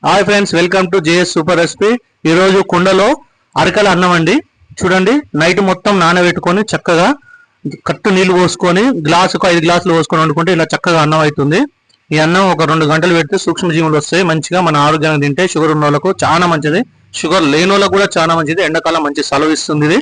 Hi friends, welcome to JS super recipe. ఈరోజు కుండలో అరకల అన్నం అండి. చూడండి, నైట్ మొత్తం నానబెట్టుకొని చక్కగా కట్టు నీళ్లు పోసుకొని గ్లాసుకు 5 గ్లాసులు పోసుకొని వండుకుంటే ఇలా చక్కగా అన్నం అవుతుంది. ఈ అన్నం ఒక 2 గంటలు పెడితే సూక్ష్మజీవులు వస్తాయి. మంచిగా మన ఆరోగ్యానికి తింటే షుగర్ ఉన్న వాళ్ళకు చాలా మంచిది, షుగర్ లేని వాళ్ళకు కూడా చాలా మంచిది. ఎండాకాలం మంచి సెలవు ఇస్తుంది ఇది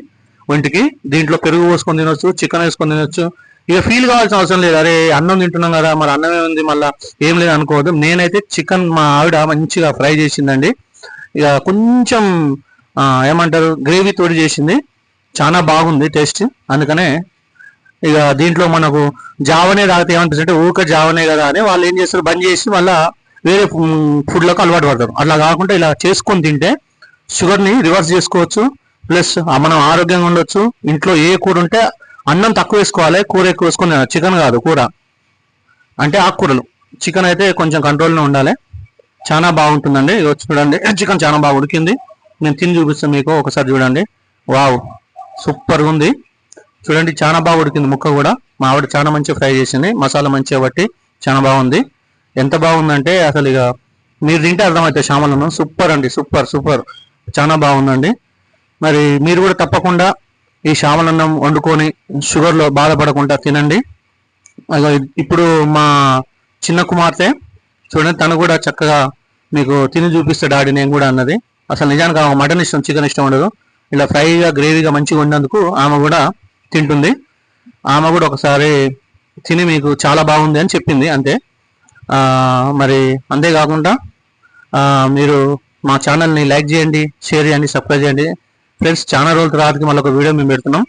ఒంటికి. దీంట్లో పెరుగు పోసుకొని తినొచ్చు, చికెన్ వేసుకొని తినొచ్చు. ఇక ఫీల్ కావాల్సిన అవసరం లేదు. అరే అన్నం తింటున్నాం కదా, మరి అన్నం ఏముంది మళ్ళీ ఏం లేదు అనుకోవద్దు. నేనైతే చికెన్ మా ఆవిడ మంచిగా ఫ్రై చేసిందండి. ఇక కొంచెం ఏమంటారు గ్రేవీ తోటి చేసింది, చాలా బాగుంది టేస్ట్. అందుకనే ఇక దీంట్లో మనకు జావనే తాగితే ఏమంటారంటే ఊక జావనే కదా అని వాళ్ళు ఏం చేస్తారు, బంద్ చేసి మళ్ళీ వేరే ఫుడ్లకు అలవాటు పడతారు. అట్లా కాకుండా ఇలా చేసుకొని తింటే షుగర్ని రివర్స్ చేసుకోవచ్చు, ప్లస్ మనం ఆరోగ్యంగా ఉండొచ్చు. ఇంట్లో ఏ కూర ఉంటే అన్నం తక్కువ వేసుకోవాలి, కూర ఎక్కువ వేసుకొని. చికెన్ కాదు కూర అంటే ఆకుకూరలు. చికెన్ అయితే కొంచెం కంట్రోల్లో ఉండాలి. చాలా బాగుంటుందండి. చూడండి, చికెన్ చాలా బాగా ఉడికింది. నేను తిని చూపిస్తాను మీకు, ఒకసారి చూడండి. వావ్, సూపర్గా ఉంది. చూడండి, చాలా బాగా ఉడికింది ముక్క కూడా. మా ఆవిడ చాలా మంచిగా ఫ్రై చేసింది, మసాలా మంచిగా బట్టి చాలా బాగుంది. ఎంత బాగుందంటే అసలు ఇక మీరు తింటే అర్థమవుతుంది. శ్యామలన్నం సూపర్ అండి, సూపర్ సూపర్, చాలా బాగుందండి. మరి మీరు కూడా తప్పకుండా ఈ శ్యామలన్నం వండుకొని షుగర్లో బాధపడకుండా తినండి. ఇప్పుడు మా చిన్న కుమార్తె చూడండి, తను కూడా చక్కగా మీకు తిని చూపిస్తే డాడీ నేను కూడా అన్నది. అసలు నిజానికి ఆమె మటన్ ఇష్టం, చికెన్ ఇష్టం ఉండదు. ఇలా ఫ్రైగా గ్రేవీగా మంచిగా ఉన్నందుకు ఆమె కూడా తింటుంది. ఆమె కూడా ఒకసారి తిని మీకు చాలా బాగుంది అని చెప్పింది అంతే. మరి అంతేకాకుండా మీరు మా ఛానల్ని లైక్ చేయండి, షేర్ చేయండి, సబ్స్క్రైబ్ చేయండి ఫ్రెండ్స్. చాలా రోజుల తర్వాతకి మళ్ళీ ఒక వీడియో మేము పెడుతున్నాం.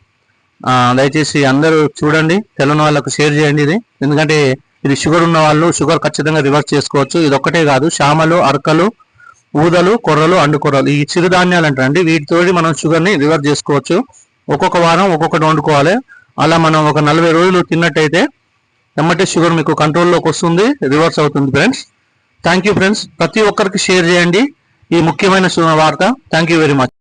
దయచేసి అందరూ చూడండి, తెలియని వాళ్ళకు షేర్ చేయండి ఇది. ఎందుకంటే ఇది షుగర్ ఉన్న వాళ్ళు షుగర్ ఖచ్చితంగా రివర్స్ చేసుకోవచ్చు. ఇది ఒక్కటే కాదు, శామలు, అరకలు, ఊదలు, కొర్రలు, అండుకొర్రలు, ఈ చిరుధాన్యాలు అంటారండి. వీటితో మనం షుగర్ని రివర్స్ చేసుకోవచ్చు. ఒక్కొక్క వారం ఒక్కొక్కటి వండుకోవాలి. అలా మనం ఒక 40 రోజులు తిన్నట్టయితే ఎమ్మటే షుగర్ మీకు కంట్రోల్లోకి వస్తుంది, రివర్స్ అవుతుంది ఫ్రెండ్స్. Thank you friends. ప్రతి ఒక్కరికి షేర్ చేయండి ఈ ముఖ్యమైన వార్త. Thank you very much.